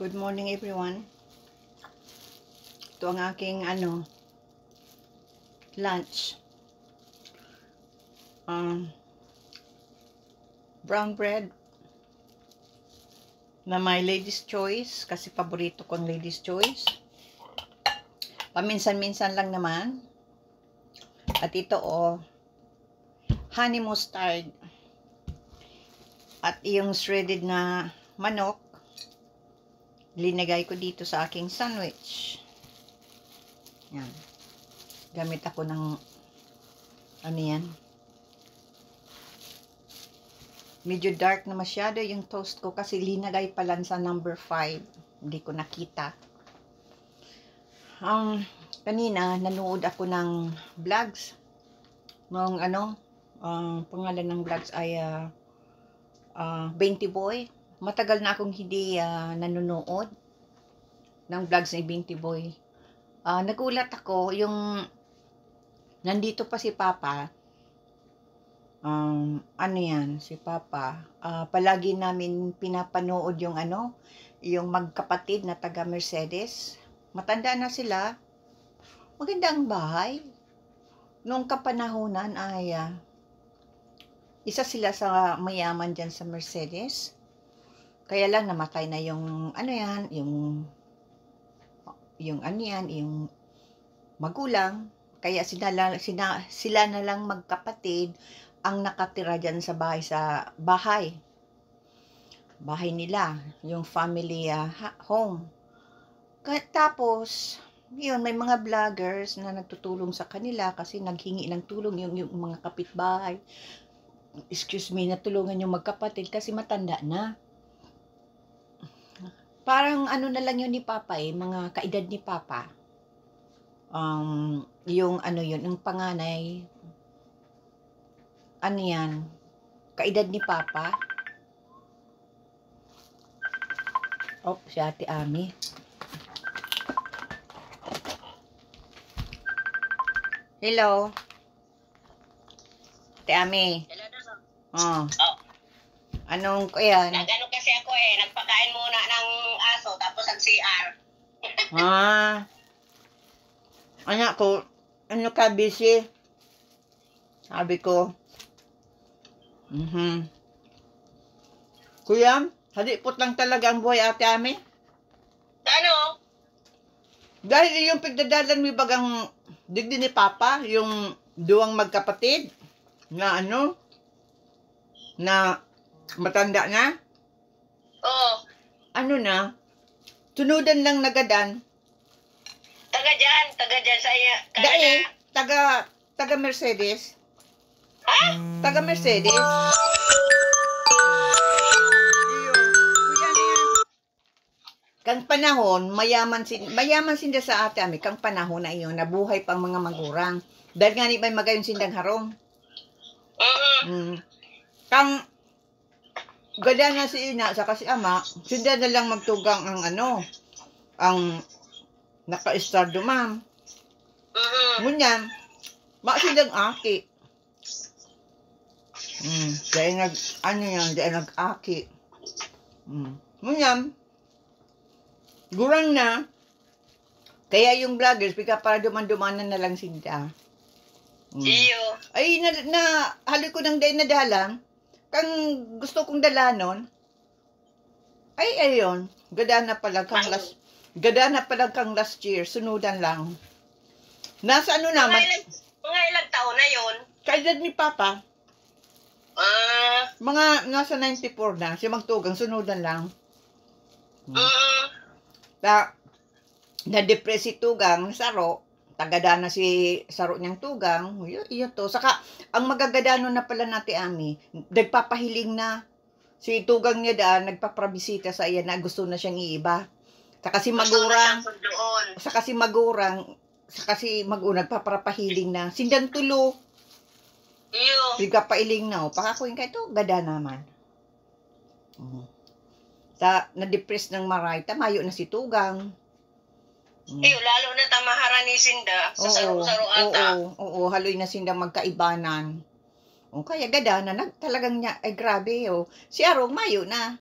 Good morning everyone. Ito ang aking lunch. Brown bread na may Lady's Choice kasi paborito ko ang Lady's Choice. Paminsan-minsan lang naman. At ito honey mustard. At yung shredded na manok linagay ko dito sa aking sandwich. Yan. Gamit ako ng yan. Medyo dark na masyado yung toast ko kasi linagay pa lang sa number 5. Hindi ko nakita. Kanina nanood ako ng vlogs. Nung pangalan ng vlogs ay 20 Boy. Matagal na akong hindi nanonood ng vlogs ni 20 Boy. Nagulat ako yung nandito pa si Papa. Si Papa. Palagi namin pinapanood yung yung magkapatid na taga Mercedes. Matanda na sila. Magandang bahay. Nung kapanahunan ay isa sila sa mayaman dyan sa Mercedes. Kaya lang namatay na yung yung magulang. Kaya sila na lang magkapatid ang nakatira dyan sa bahay nila, yung family home. Tapos yun, may mga vloggers na nagtutulong sa kanila kasi naghingi ng tulong yung mga kapitbahay. Excuse me, natulungan yung magkapatid kasi matanda na. Parang na lang yun ni Papa mga kaedad ni Papa. Yung yung panganay, yan, kaedad ni Papa. Si Ate Ami. Hello. Ate Ami. Hello, Anong yan? Nagano kasi ako nagpakain muna ng aso tapos nag-CR. Anak ko, ka busy? Sabi ko. Kuya, halipot lang talaga ang buhay Ate Ami. Ano? Dahil yung pagdadalan mo bagang digdi ni Papa, yung duwang magkapatid, na na matanda na? Oo. Tunudan lang nagadan. Taga dyan sa iya. Dahil, taga Mercedes. Ha? Taga Mercedes. Kang panahon, mayaman sinda sa Ate Ami, kang panahon na iyon, nabuhay pang mga magurang. Dahil nga ni may magayon sindang harong. Kang gada na si ina sa kasi ama, sinda na lang magtugang ang naka-estado ma'am. Ngunyan, sindang aki. Dahil dahil nag-aki. Ngunyan, gurang na, kaya yung vloggers, para duman-dumanan na lang sinda. Iyo. Ay, haloy ko ng day na dalang, kang gusto kong dalanon, ay, ayun, gada na pala kang last year, sunudan lang. Nasa naman? Mga ilang taon na yun? Kaedad ni Papa. Mga nasa 94 na, siya magtugang, sunudan lang. Na-depress si Tugang, Saro, tagada na si Saro niyang Tugang, iyo to. Saka, ang magagadano na pala natin Ami, nagpapahiling na, si Tugang niya daan, nagpaprabisita sa iya na gusto na siyang iiba. Saka si Magurang, nagpapahiling na, sindang tulo. Iyo. Nagpapailing na, pakakuin ka ito, gada naman. Na-depress ng maray, tamayo na si Tugang. Iyo, lalo na tamahara ni Sinda sa saro-saro ata. Oo, haloy na sinda magkaibanan. Kaya gada na, talagang niya, ay grabe, Si Arong, mayo na.